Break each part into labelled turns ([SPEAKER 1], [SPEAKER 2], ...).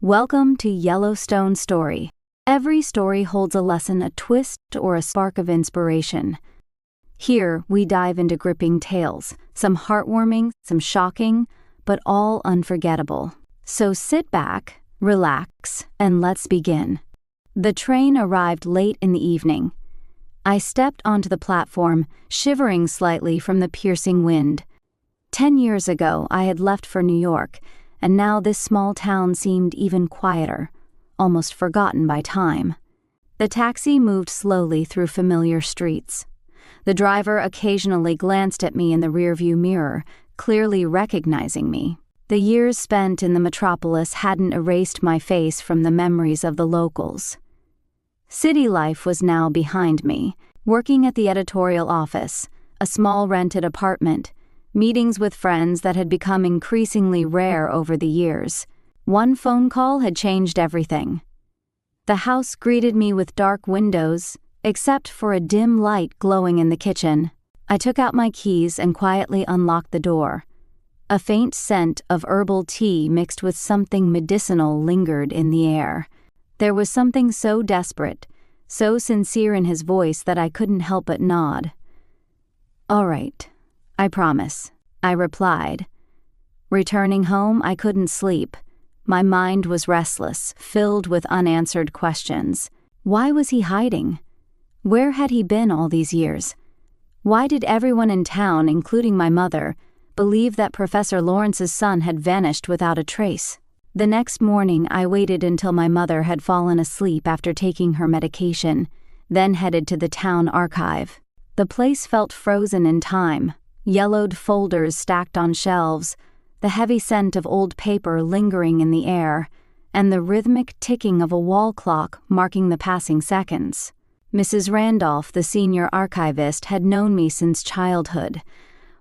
[SPEAKER 1] Welcome to Yellowstone Story. Every story holds a lesson, a twist, or a spark of inspiration. Here, we dive into gripping tales, some heartwarming, some shocking, but all unforgettable. So sit back, relax, and let's begin. The train arrived late in the evening. I stepped onto the platform, shivering slightly from the piercing wind. 10 years ago, I had left for New York, and now this small town seemed even quieter, almost forgotten by time. The taxi moved slowly through familiar streets. The driver occasionally glanced at me in the rearview mirror, clearly recognizing me. The years spent in the metropolis hadn't erased my face from the memories of the locals. City life was now behind me, working at the editorial office, a small rented apartment, meetings with friends that had become increasingly rare over the years. One phone call had changed everything. The house greeted me with dark windows, except for a dim light glowing in the kitchen. I took out my keys and quietly unlocked the door. A faint scent of herbal tea mixed with something medicinal lingered in the air. There was something so desperate, so sincere in his voice that I couldn't help but nod. "All right, I promise," I replied. Returning home, I couldn't sleep. My mind was restless, filled with unanswered questions. Why was he hiding? Where had he been all these years? Why did everyone in town, including my mother, believe that Professor Lawrence's son had vanished without a trace? The next morning, I waited until my mother had fallen asleep after taking her medication, then headed to the town archive. The place felt frozen in time. Yellowed folders stacked on shelves, the heavy scent of old paper lingering in the air, and the rhythmic ticking of a wall clock marking the passing seconds. Mrs. Randolph, the senior archivist, had known me since childhood.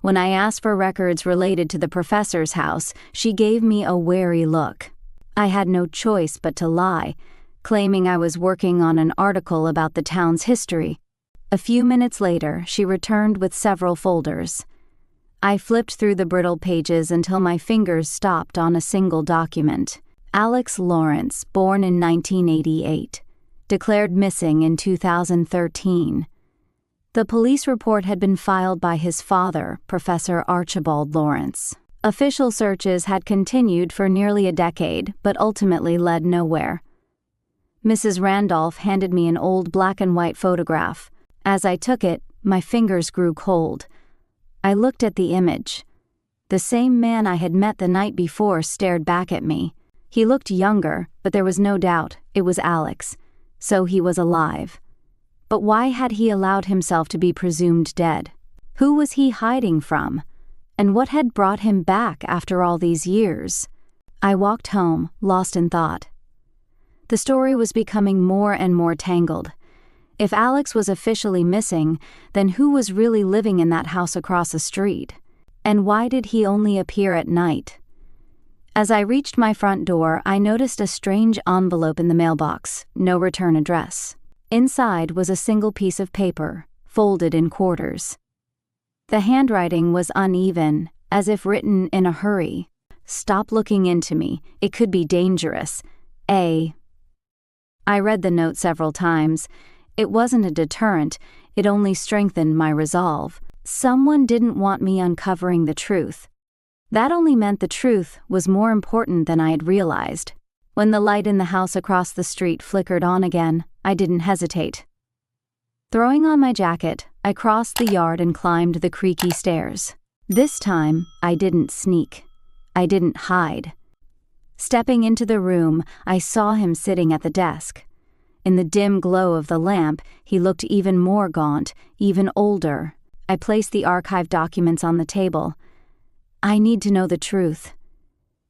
[SPEAKER 1] When I asked for records related to the professor's house, she gave me a wary look. I had no choice but to lie, claiming I was working on an article about the town's history. A few minutes later, she returned with several folders. I flipped through the brittle pages until my fingers stopped on a single document. Alex Lawrence, born in 1988, declared missing in 2013. The police report had been filed by his father, Professor Archibald Lawrence. Official searches had continued for nearly a decade, but ultimately led nowhere. Mrs. Randolph handed me an old black-and-white photograph. As I took it, my fingers grew cold. I looked at the image. The same man I had met the night before stared back at me. He looked younger, but there was no doubt it was Alex, so he was alive. But why had he allowed himself to be presumed dead? Who was he hiding from? And what had brought him back after all these years? I walked home, lost in thought. The story was becoming more and more tangled. If Alex was officially missing, then who was really living in that house across the street? And why did he only appear at night? As I reached my front door, I noticed a strange envelope in the mailbox, no return address. Inside was a single piece of paper, folded in quarters. The handwriting was uneven, as if written in a hurry. "Stop looking into me. It could be dangerous. A." I read the note several times. It wasn't a deterrent, it only strengthened my resolve. Someone didn't want me uncovering the truth. That only meant the truth was more important than I had realized. When the light in the house across the street flickered on again, I didn't hesitate. Throwing on my jacket, I crossed the yard and climbed the creaky stairs. This time, I didn't sneak. I didn't hide. Stepping into the room, I saw him sitting at the desk. In the dim glow of the lamp, he looked even more gaunt, even older. I placed the archive documents on the table. I need to know the truth.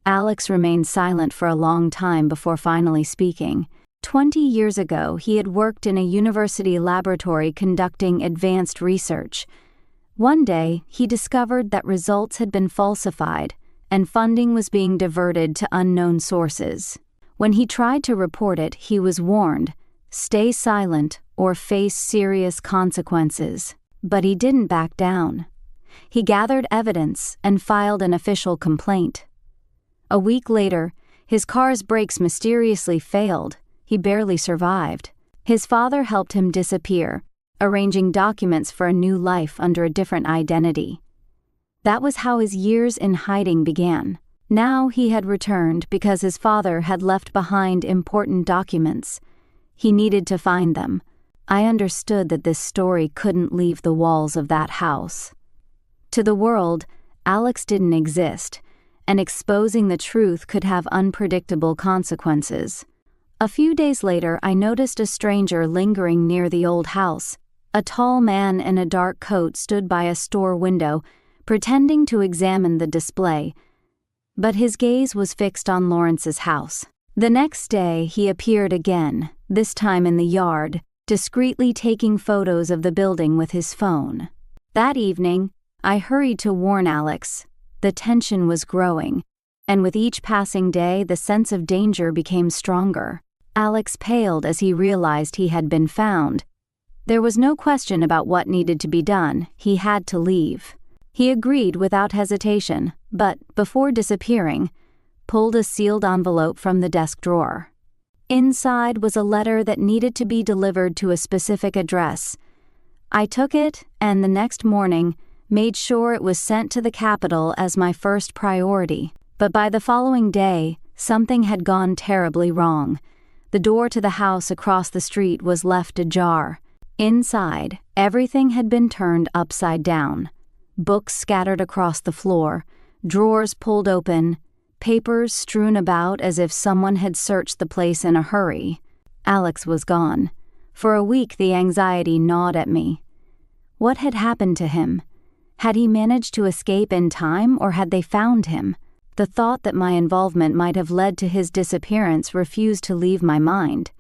[SPEAKER 1] Alex remained silent for a long time before finally speaking. 20 years ago, he had worked in a university laboratory conducting advanced research. One day, he discovered that results had been falsified, and funding was being diverted to unknown sources. When he tried to report it, he was warned, "Stay silent or face serious consequences." But he didn't back down. He gathered evidence and filed an official complaint. A week later, His car's brakes mysteriously failed. He barely survived. His father helped him disappear, arranging documents for a new life under a different identity. That was how his years in hiding began. Now he had returned because his father had left behind important documents. He needed to find them. I understood that this story couldn't leave the walls of that house. To the world, Alex didn't exist, and exposing the truth could have unpredictable consequences. A few days later, I noticed a stranger lingering near the old house. A tall man in a dark coat stood by a store window, pretending to examine the display, but his gaze was fixed on Lawrence's house. The next day, he appeared again, this time in the yard, discreetly taking photos of the building with his phone. That evening, I hurried to warn Alex. The tension was growing, and with each passing day, the sense of danger became stronger. Alex paled as he realized he had been found. There was no question about what needed to be done. He had to leave. He agreed without hesitation, but, before disappearing, pulled a sealed envelope from the desk drawer. Inside was a letter that needed to be delivered to a specific address. I took it, and the next morning, made sure it was sent to the capital as my first priority. But by the following day, something had gone terribly wrong. The door to the house across the street was left ajar. Inside, everything had been turned upside down. Books scattered across the floor, drawers pulled open, papers strewn about as if someone had searched the place in a hurry. Alex was gone. For a week the anxiety gnawed at me. What had happened to him? Had he managed to escape in time, or had they found him? The thought that my involvement might have led to his disappearance refused to leave my mind.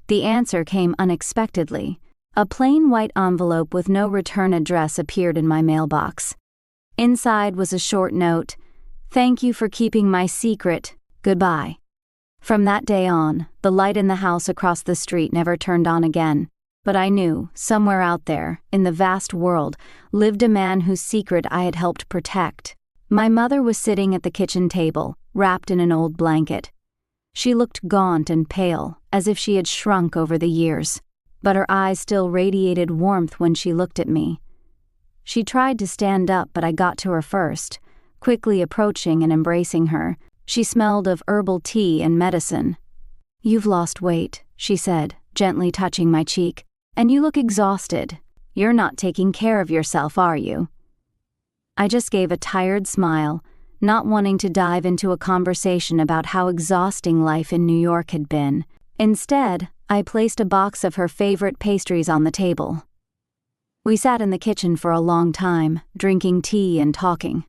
[SPEAKER 1] The answer came unexpectedly. A plain white envelope with no return address appeared in my mailbox. Inside was a short note. "Thank you for keeping my secret. Goodbye." From that day on, the light in the house across the street never turned on again. But I knew, somewhere out there, in the vast world, lived a man whose secret I had helped protect. My mother was sitting at the kitchen table, wrapped in an old blanket. She looked gaunt and pale, as if she had shrunk over the years, but her eyes still radiated warmth when she looked at me. She tried to stand up, but I got to her first, quickly approaching and embracing her. She smelled of herbal tea and medicine. "You've lost weight," she said, gently touching my cheek, "and you look exhausted. You're not taking care of yourself, are you?" I just gave a tired smile, not wanting to dive into a conversation about how exhausting life in New York had been. Instead, I placed a box of her favorite pastries on the table. We sat in the kitchen for a long time, drinking tea and talking.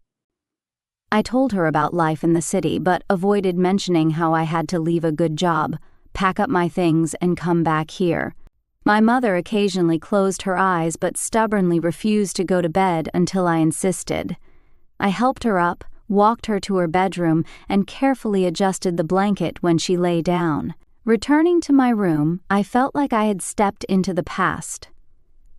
[SPEAKER 1] I told her about life in the city, but avoided mentioning how I had to leave a good job, pack up my things, and come back here. My mother occasionally closed her eyes but stubbornly refused to go to bed until I insisted. I helped her up, walked her to her bedroom, and carefully adjusted the blanket when she lay down. Returning to my room, I felt like I had stepped into the past.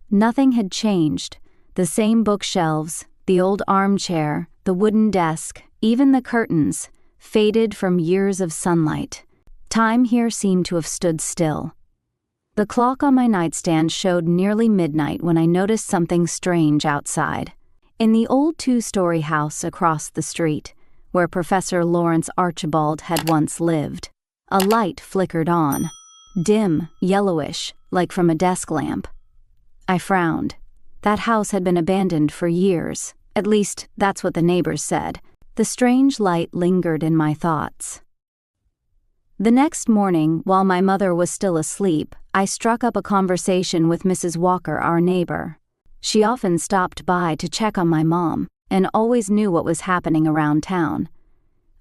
[SPEAKER 1] Nothing had changed. The same bookshelves, the old armchair, the wooden desk, even the curtains, faded from years of sunlight. Time here seemed to have stood still. The clock on my nightstand showed nearly midnight when I noticed something strange outside. In the old two-story house across the street, where Professor Lawrence Archibald had once lived, a light flickered on, dim, yellowish, like from a desk lamp. I frowned. That house had been abandoned for years. At least, that's what the neighbors said. The strange light lingered in my thoughts. The next morning, while my mother was still asleep, I struck up a conversation with Mrs. Walker, our neighbor. She often stopped by to check on my mom, and always knew what was happening around town.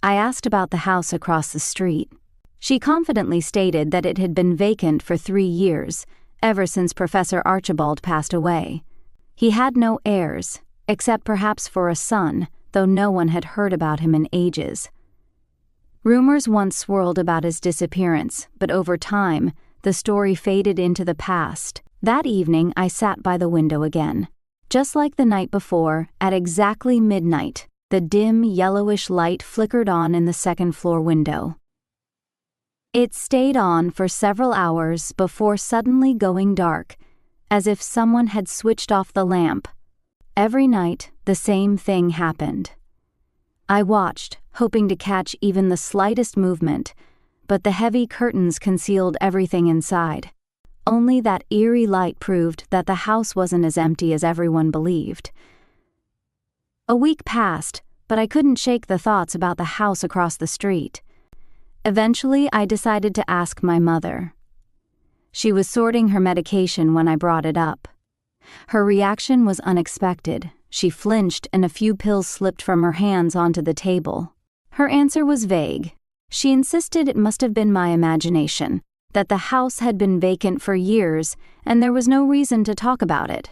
[SPEAKER 1] I asked about the house across the street. She confidently stated that it had been vacant for 3 years, ever since Professor Archibald passed away. He had no heirs, except perhaps for a son, though no one had heard about him in ages. Rumors once swirled about his disappearance, but over time, the story faded into the past. That evening, I sat by the window again. Just like the night before, at exactly midnight, the dim, yellowish light flickered on in the second-floor window. It stayed on for several hours before suddenly going dark, as if someone had switched off the lamp. Every night, the same thing happened. I watched, hoping to catch even the slightest movement, but the heavy curtains concealed everything inside. Only that eerie light proved that the house wasn't as empty as everyone believed. A week passed, but I couldn't shake the thoughts about the house across the street. Eventually, I decided to ask my mother. She was sorting her medication when I brought it up. Her reaction was unexpected. She flinched and a few pills slipped from her hands onto the table. Her answer was vague. She insisted it must have been my imagination, that the house had been vacant for years and there was no reason to talk about it.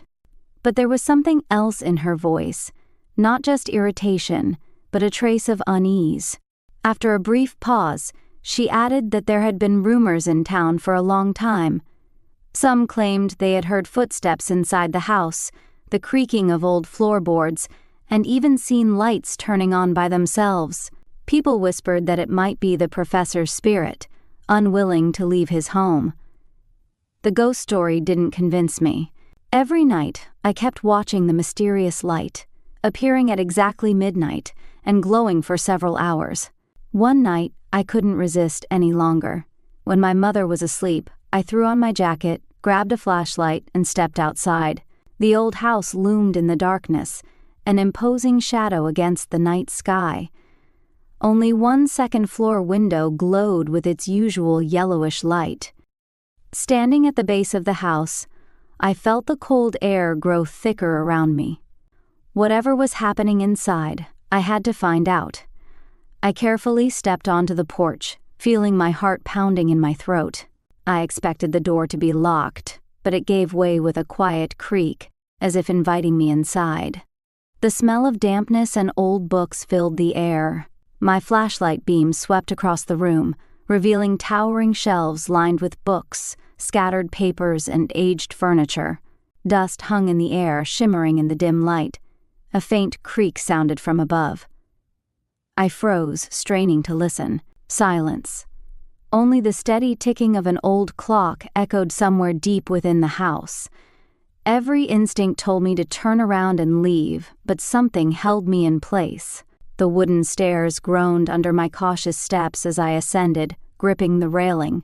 [SPEAKER 1] But there was something else in her voice, not just irritation, but a trace of unease. After a brief pause, she added that there had been rumors in town for a long time. Some claimed they had heard footsteps inside the house, the creaking of old floorboards, and even seen lights turning on by themselves. People whispered that it might be the professor's spirit, unwilling to leave his home. The ghost story didn't convince me. Every night, I kept watching the mysterious light, appearing at exactly midnight and glowing for several hours. One night, I couldn't resist any longer. When my mother was asleep, I threw on my jacket, grabbed a flashlight, and stepped outside. The old house loomed in the darkness, an imposing shadow against the night sky. Only one second-floor window glowed with its usual yellowish light. Standing at the base of the house, I felt the cold air grow thicker around me. Whatever was happening inside, I had to find out. I carefully stepped onto the porch, feeling my heart pounding in my throat. I expected the door to be locked, but it gave way with a quiet creak, as if inviting me inside. The smell of dampness and old books filled the air. My flashlight beam swept across the room, revealing towering shelves lined with books, scattered papers, and aged furniture. Dust hung in the air, shimmering in the dim light. A faint creak sounded from above. I froze, straining to listen. Silence. Only the steady ticking of an old clock echoed somewhere deep within the house. Every instinct told me to turn around and leave, but something held me in place. The wooden stairs groaned under my cautious steps as I ascended, gripping the railing.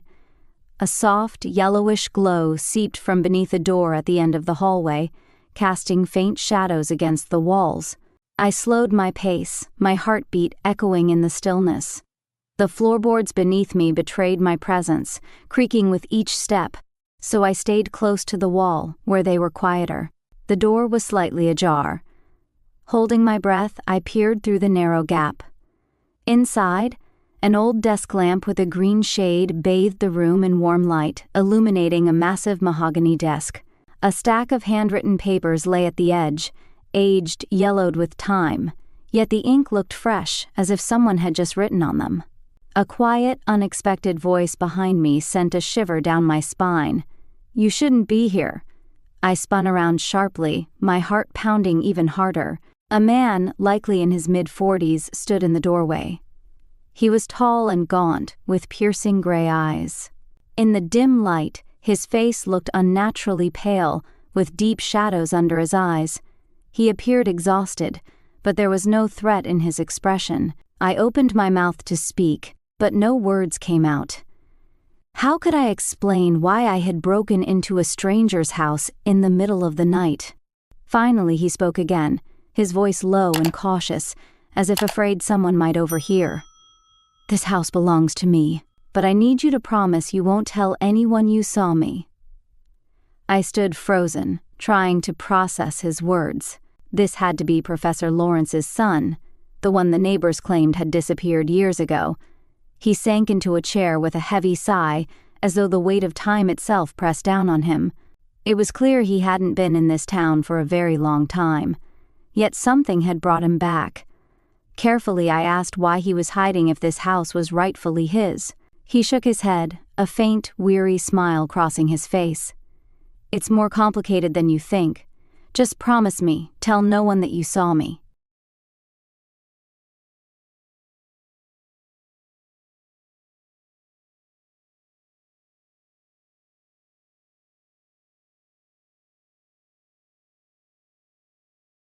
[SPEAKER 1] A soft, yellowish glow seeped from beneath a door at the end of the hallway, casting faint shadows against the walls. I slowed my pace, my heartbeat echoing in the stillness. The floorboards beneath me betrayed my presence, creaking with each step, so I stayed close to the wall, where they were quieter. The door was slightly ajar. Holding my breath, I peered through the narrow gap. Inside, an old desk lamp with a green shade bathed the room in warm light, illuminating a massive mahogany desk. A stack of handwritten papers lay at the edge, aged, yellowed with time, yet the ink looked fresh, as if someone had just written on them. A quiet, unexpected voice behind me sent a shiver down my spine. "You shouldn't be here." I spun around sharply, my heart pounding even harder. A man, likely in his mid-40s, stood in the doorway. He was tall and gaunt, with piercing gray eyes. In the dim light, his face looked unnaturally pale, with deep shadows under his eyes. He appeared exhausted, but there was no threat in his expression. I opened my mouth to speak, but no words came out. How could I explain why I had broken into a stranger's house in the middle of the night? Finally, he spoke again, his voice low and cautious, as if afraid someone might overhear. "This house belongs to me, but I need you to promise you won't tell anyone you saw me." I stood frozen, trying to process his words. This had to be Professor Lawrence's son, the one the neighbors claimed had disappeared years ago. He sank into a chair with a heavy sigh, as though the weight of time itself pressed down on him. It was clear he hadn't been in this town for a very long time. Yet something had brought him back. Carefully, I asked why he was hiding if this house was rightfully his. He shook his head, a faint, weary smile crossing his face. "It's more complicated than you think. Just promise me, tell no one that you saw me."